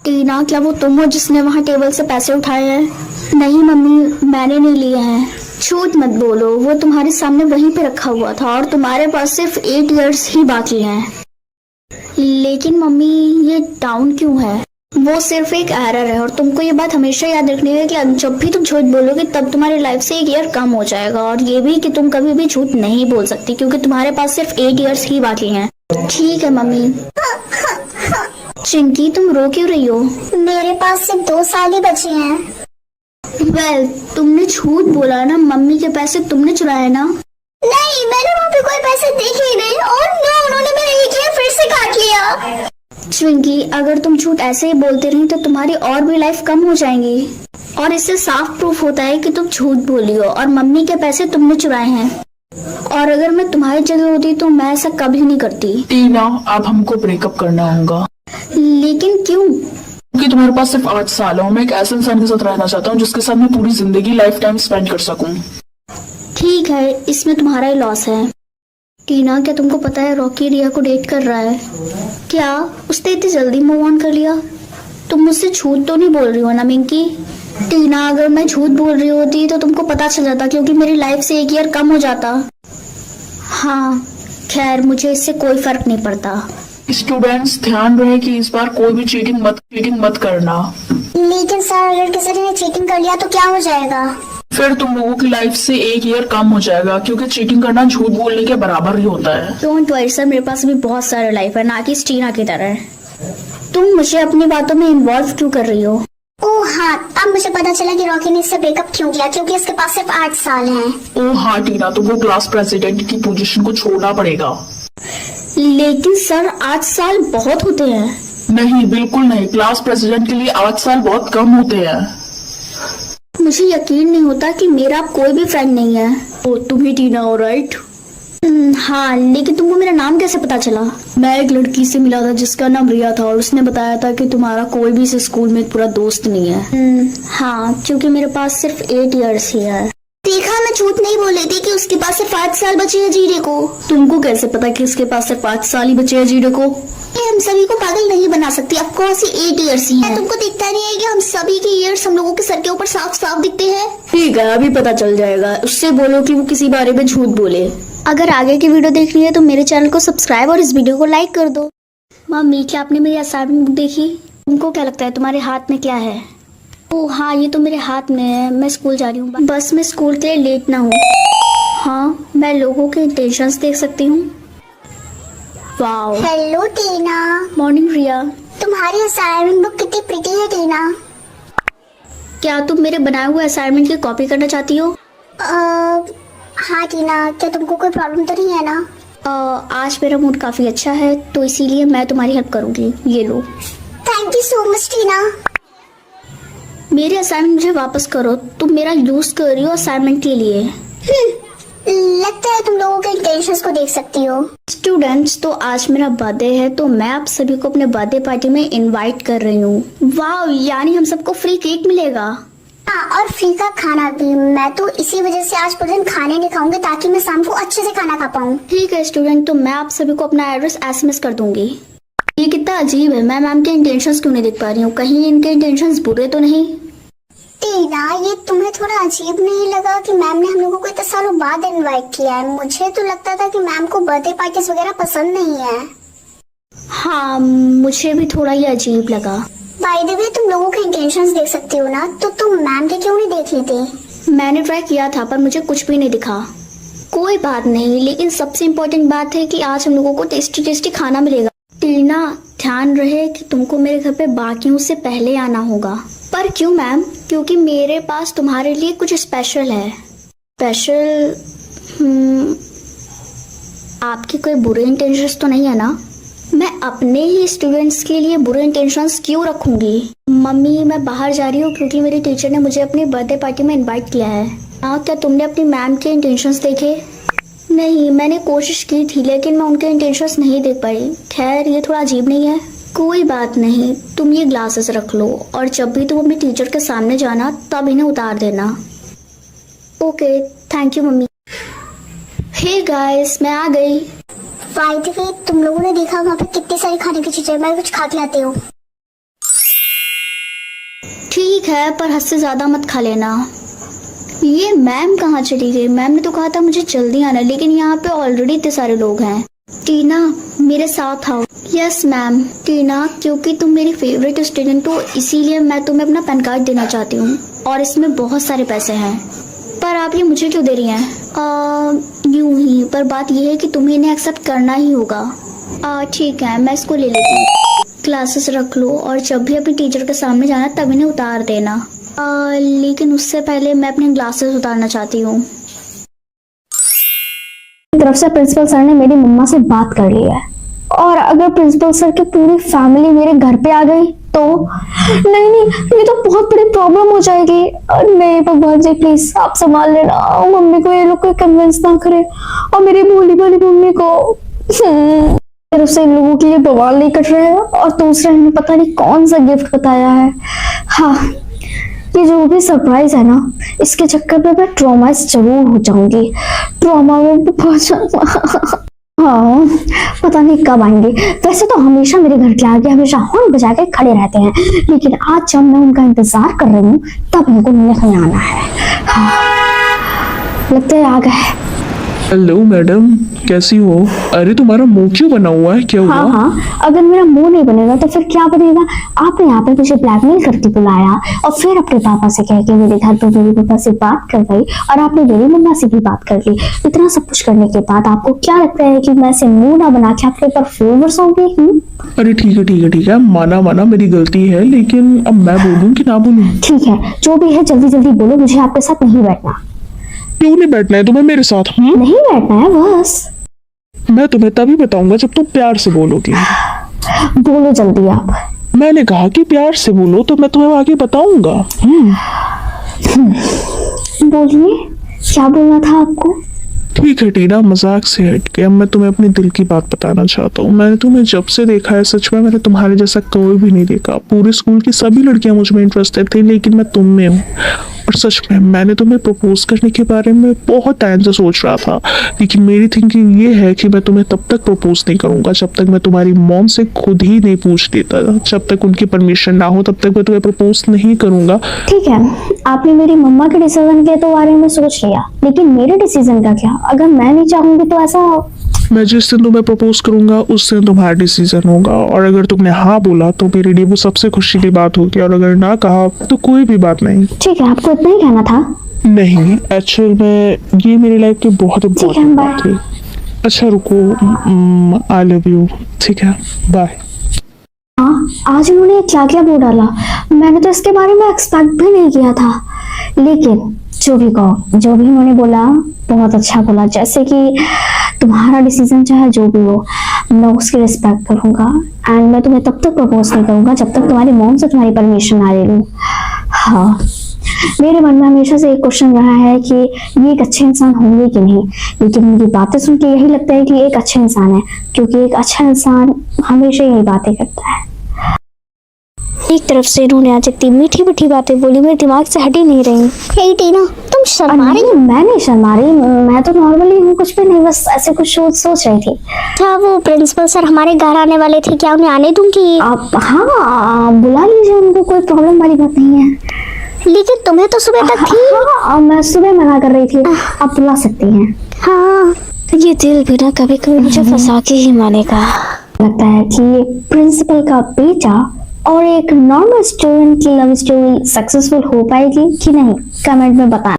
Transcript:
टीना, क्या वो तुम हो जिसने वहाँ टेबल से पैसे उठाए हैं? नहीं मम्मी, मैंने नहीं लिए हैं। झूठ मत बोलो, वो तुम्हारे सामने वहीं पे रखा हुआ था और तुम्हारे पास सिर्फ 8 इयर्स ही बाकी हैं। लेकिन मम्मी, ये डाउन क्यों है? वो सिर्फ एक एरर है और तुमको ये बात हमेशा याद रखनी है कि जब भी तुम झूठ बोलोगे तब तुम्हारी लाइफ से 1 ईयर कम हो जाएगा। और ये भी कि तुम कभी भी झूठ नहीं बोल सकती क्योंकि तुम्हारे पास सिर्फ 8 इयर्स ही बाकी हैं। ठीक है मम्मी। चिंकी, तुम रो क्यों रही हो? मेरे पास सिर्फ 2 साल ही बचे हैं। वेल, तुमने झूठ बोला ना, मम्मी के पैसे तुमने चुराए ना? नहीं, मैंने वहाँ पे कोई पैसे देखे ही नहीं। और नो, उन्होंने मेरा ATM फिर से काट लिया। चिंकी, अगर तुम झूठ ऐसे ही बोलते रही तो तुम्हारी और भी लाइफ कम हो जाएंगी और इससे साफ प्रूफ होता है कि तुम झूठ बोली हो और मम्मी के पैसे तुमने चुराए हैं। और अगर मैं तुम्हारी जगह होती तो मैं ऐसा कभी नहीं करती। टीना, अब हमको ब्रेकअप करना होगा। लेकिन क्यों? क्योंकि तुम्हारे पास सिर्फ 8 साल है। मैं एक ऐसे इंसान के साथ रहना चाहता हूँ जिसके साथ मैं पूरी जिंदगी लाइफ टाइम स्पेंड कर सकूँ। ठीक है, इसमें तुम्हारा ही लॉस है। टीना, क्या तुमको पता है रॉकी रिया को डेट कर रहा है? क्या उसने इतनी जल्दी मूव ऑन कर लिया? तुम मुझसे झूठ तो नहीं बोल रही हो ना मिंकी? टीना, अगर मैं झूठ बोल रही होती तो तुमको पता चल जाता क्योंकि मेरी लाइफ से 1 ईयर कम हो जाता। हाँ खैर, मुझे इससे कोई फर्क नहीं पड़ता। स्टूडेंट्स, ध्यान रहे कि इस बार कोई भी चीटिंग मत करना। लेकिन सर, अगर किसी ने चीटिंग कर लिया तो क्या हो जाएगा? फिर तुम लोगों की लाइफ से 1 ईयर कम हो जाएगा क्योंकि चीटिंग करना झूठ बोलने के बराबर ही होता है। डोंट वरी सर, मेरे पास भी बहुत सारे लाइफ है, ना कि टीना की तरह। तुम मुझे अपनी बातों में इन्वॉल्व क्यों कर रही हो? ओह हाँ, अब मुझे पता चला कि रॉकी ने इससे ब्रेकअप क्यों किया, क्योंकि इसके पास सिर्फ 8 साल हैं। ओह हाँ टीना, तुमको क्लास प्रेसिडेंट की पोजीशन को छोड़ना पड़ेगा। लेकिन सर 8 साल बहुत होते हैं। नहीं, बिल्कुल नहीं। क्लास प्रेसिडेंट के लिए 8 साल बहुत कम होते हैं। मुझे यकीन नहीं होता कि मेरा कोई भी फ्रेंड नहीं है। ओ, तुम ही टीना हो, राइट? हाँ, लेकिन तुमको मेरा नाम कैसे पता चला? मैं एक लड़की से मिला था जिसका नाम रिया था और उसने बताया था कि तुम्हारा कोई भी इस स्कूल में पूरा दोस्त नहीं है। हाँ, क्योंकि मेरे पास सिर्फ 8 इयर्स ही है। देखा, मैं झूठ नहीं बोल रही थी कि उसके पास सिर्फ 8 साल बचे हैं जीने को। तुमको कैसे पता कि उसके पास सिर्फ 8 साल ही बचे हैं जीने को? ये हम सभी को पागल नहीं बना सकती। ऑफ कोर्स ये 8 इयर्स ही है। तुमको दिखता नहीं है कि हम सभी के इयर्स हम लोगों के सर के ऊपर साफ साफ दिखते हैं? ठीक है, अभी पता चल जाएगा। उससे बोलो कि वो किसी बारे में झूठ बोले। अगर आगे की वीडियो देखनी है तो मेरे चैनल को सब्सक्राइब और इस वीडियो को लाइक कर दो। मम्मी, क्या आपने मेरी असाइनमेंट बुक देखी? तुमको क्या लगता है तुम्हारे हाथ में क्या है? ओह हाँ, ये तो मेरे हाथ में है। मैं स्कूल जा रही हूँ, बस मैं स्कूल के लिए लेट ना हूँ। हाँ, मैं लोगों के इंटेंशंस देख सकती हूँ। वाओ। हेलो टीना। मॉर्निंग रिया। तुम्हारी असाइनमेंट बुक कितनी प्रिटी है टीना। क्या तुम मेरे बनाए हुए असाइनमेंट की कॉपी करना चाहती हो? हाँ टीना, क्या तुमको कोई प्रॉब्लम तो नहीं है ना? आज मेरा मूड काफी अच्छा है तो इसीलिए मैं तुम्हारी हेल्प करूंगी। ये लो। थैंक यू सो मच टीना। मेरे असाइनमेंट मुझे वापस करो। तुम मेरा यूज कर रही हो असाइनमेंट के लिए। लगता है तुम लोगों के इंटेंशंस को देख सकती हो। स्टूडेंट्स, तो आज मेरा बर्थडे है तो मैं आप सभी को अपने बर्थडे पार्टी में इनवाइट कर रही हूँ। वाह, यानी हम सबको फ्री केक मिलेगा। हाँ, और फ्री का खाना भी। मैं तो इसी वजह से आज पूरे दिन खाने नहीं खाऊंगी ताकि मैं शाम को अच्छे से खाना खा पाऊँ। ठीक है स्टूडेंट, तो मैं आप सभी को अपना एड्रेस SMS कर दूंगी। ये कितना अजीब है, मैं मैम के इंटेंशंस क्यों नहीं देख पा रही हूँ? कहीं इनके इंटेंशंस बुरे तो नहीं? टीना, ये तुम्हें थोड़ा अजीब नहीं लगा कि मैम ने हम लोगों को इतने सालों बाद इनवाइट किया है? मुझे तो लगता था कि मैम को बर्थडे पार्टीज वगैरह पसंद नहीं है। हाँ, मुझे भी थोड़ा ये अजीब लगा। बाय द वे, तुम लोगों के इंटेंशंस देख सकती हो ना, तो तुम मैम के क्यों नहीं देख रही थी? मैंने ट्राई किया था पर मुझे कुछ भी नहीं दिखा। कोई बात नहीं, लेकिन सबसे इम्पोर्टेंट बात है कि आज हम लोगों को टेस्टी टेस्टी खाना मिलेगा। टीना, ध्यान रहे कि तुमको मेरे घर पे बाकियों से पहले आना होगा। पर क्यों मैम? क्योंकि मेरे पास तुम्हारे लिए कुछ स्पेशल है। स्पेशल? आपकी कोई बुरे इंटेंशंस तो नहीं है ना? मैं अपने ही स्टूडेंट्स के लिए बुरे इंटेंशंस क्यों रखूंगी? मम्मी, मैं बाहर जा रही हूँ क्योंकि मेरी टीचर ने मुझे अपनी बर्थडे पार्टी में इनवाइट किया है। हाँ, क्या तुमने अपनी मैम के इंटेंशंस देखे? नहीं, मैंने कोशिश की थी लेकिन मैं उनके इंटेंशंस नहीं देख पाई। खैर, ये थोड़ा अजीब नहीं है? कोई बात नहीं, तुम ये ग्लासेस रख लो और जब भी तुम अपनी टीचर के सामने जाना तब इन्हें उतार देना। Okay, thank you mummy. Hey guys, मैं आ गई। बाय द वे, तुम लोगों ने देखा वहाँ पे कितनी सारी खाने की चीजें? मैं कुछ खा के आती हूँ। ठीक है, पर हद से ज्यादा मत खा लेना। ये मैम कहाँ चली गई? मैम ने तो कहा था मुझे जल्दी आना, लेकिन यहाँ पे ऑलरेडी इतने सारे लोग हैं। टीना, मेरे साथ आओ। Yes ma'am. टीना, क्योंकि तुम मेरी फेवरेट स्टूडेंट हो, इसीलिए मैं तुम्हें अपना पैन कार्ड देना चाहती हूँ, और इसमें बहुत सारे पैसे हैं। पर आप ये मुझे क्यों दे रही हैं? यूं ही, पर बात यह है कि तुम्हें इन्हें एक्सेप्ट करना ही होगा। ठीक है, मैं इसको ले लेती हूँ। क्लासेस रख लो, और जब भी अपनी टीचर के सामने जाना तब इन्हें उतार देना। लेकिन उससे पहले मैं अपने ग्लासेस उतारना चाहती हूँ। तरफ से प्रिंसिपल सर ने मेरी मम्मा से बात कर ली है, और अगर प्रिंसिपल सर की पूरी फैमिली मेरे घर पे आ गई तो नहीं, ये तो बहुत बड़ी प्रॉब्लम हो जाएगी। नहीं भगवान जी, प्लीज आप संभाल लेना। मम्मी को ये लोग कोई कन्विंस ना करे, और मेरी भोली भाली मम्मी को। तरफ से इन लोगों के लिए बवाल नहीं कट रहा है, और दूसरा इन्हें पता नहीं कौन सा गिफ्ट बताया है। हाँ, ये जो भी सरप्राइज है ना, इसके चक्कर में मैं ट्रॉमाइज जरूर हो जाऊंगी। ट्रॉमा में बहुत हाँ, पता नहीं कब आएंगे। वैसे तो हमेशा मेरे घर के आगे हमेशा हॉर्न बजा के खड़े रहते हैं, लेकिन आज जब मैं उनका इंतजार कर रही हूँ तब उनको नहीं आना है। हाँ, लगता है आ गए। हेलो मैडम, कैसी हो? अरे तुम्हारा मुंह क्यों बना हुआ है, क्या हुआ? हाँ, अगर मेरा मुंह नहीं बनेगा तो फिर क्या बनेगा? आपने यहाँ पे मुझे ब्लैकमेल करके बुलाया, और फिर अपने पापा से कह के मेरे घर पे मेरे पापा से बात करवाई, और आपने मेरी मम्मा से भी बात कर ली। इतना सब कुछ करने के बाद आपको क्या लगता है कि मैं से मुंह ना बना के आपके ऊपर फूल बरसाऊंगी? अरे ठीक है, माना मेरी गलती है, लेकिन अब मैं बोलूं कि ना बोलूं? ठीक है, जो भी है जल्दी जल्दी बोलो, मुझे आपके साथ नहीं बैठना। क्यों नहीं बैठना है तुम्हें मेरे साथ? नहीं बैठना है बस। मैं तुम्हें तभी बताऊंगा जब तुम प्यार से बोलोगी। बोलो जल्दी आप। मैंने कहा कि प्यार से बोलो तो मैं तुम्हें आगे बताऊंगा। बोलिए, क्या बोलना था आपको? ठीक है टीना, मजाक से हट के अब मैं तुम्हें अपने दिल की बात बताना चाहता हूँ। मैंने तुम्हें जब से देखा है, सच में मैंने तुम्हारे जैसा कोई भी नहीं देखा। पूरे स्कूल की सभी लड़कियां मुझ में इंटरेस्टेड थी, लेकिन मैं तुम में हूँ। और सच में मैंने तुम्हें प्रपोज करने के बारे में बहुत टाइम से सोच रहा था, लेकिन मेरी थिंकिंग ये है कि मैं तुम्हें तब तक प्रपोज नहीं करूंगा जब तक मैं तुम्हारी मॉम से खुद ही नहीं पूछ लेता। जब तक उनकी परमिशन ना हो तब तक मैं तुम्हें प्रपोज नहीं करूंगा। ठीक है, आपने मेरी मम्मा के डिसीजन के तो बारे में सोच लिया, लेकिन मेरे डिसीजन का क्या? अगर मैं नहीं चाहूंगी तो ऐसा मैं जिस दिन तुम्हें प्रपोज करूंगा उस दिन तुम्हारा डिसीजन होगा, और अगर तुमने हाँ बोला तो मेरे लिए वो सबसे खुशी की बात होगी, और अगर ना कहा तो कोई भी बात नहीं। ठीक है, आपको इतना ही कहना था? नहीं, एक्चुअल में ये मेरी लाइफ की बहुत इम्पोर्टेंट बात थी। अच्छा रुको, आई लव यू। ठीक है, बाय। हाँ, आज उन्होंने क्या क्या बोल डाला, मैंने तो इसके बारे में एक्सपेक्ट भी नहीं किया था। लेकिन जो भी कहो, जो भी उन्होंने बोला बहुत अच्छा बोला। जैसे कि तुम्हारा डिसीजन चाहे जो भी हो, मैं उसकी रिस्पेक्ट करूंगा, एंड मैं तुम्हें तब तक प्रपोज नहीं करूंगा जब तक तुम्हारी मॉम से तुम्हारी परमिशन ना ले लूं। हाँ, मेरे मन में हमेशा से एक क्वेश्चन रहा है कि ये एक अच्छे इंसान होंगे कि नहीं, लेकिन उनकी बातें सुन के यही लगता है कि एक अच्छे इंसान है, क्योंकि एक अच्छा इंसान हमेशा यही बातें करता है। एक तरफ से इन्होंने आज इतनी मीठी मीठी बातें बोली, मेरे दिमाग से हट ही नहीं रही। हे टीना, तुम शर्मा रही हो? मैं नहीं शर्मा रही, मैं तो नॉर्मली हूँ, कुछ भी नहीं, बस ऐसे कुछ सोच रही थी। क्या वो प्रिंसिपल सर हमारे घर आने वाले थे, क्या उन्हें आने दूंगी? आप हाँ, बुला लीजिए उनको, कोई प्रॉब्लम वाली बात नहीं है। लेकिन तुम्हें तो सुबह तक थी। हाँ, मैं सुबह मना कर रही थी, आप बुला सकती हैं। हाँ, ये दिल भी ना कभी कभी मुझे फंसा के ही मानेगा। लगता है कि प्रिंसिपल का बेटा और एक नॉर्मल स्टूडेंट की लव स्टोरी सक्सेसफुल हो पाएगी कि नहीं, कमेंट में बताएं।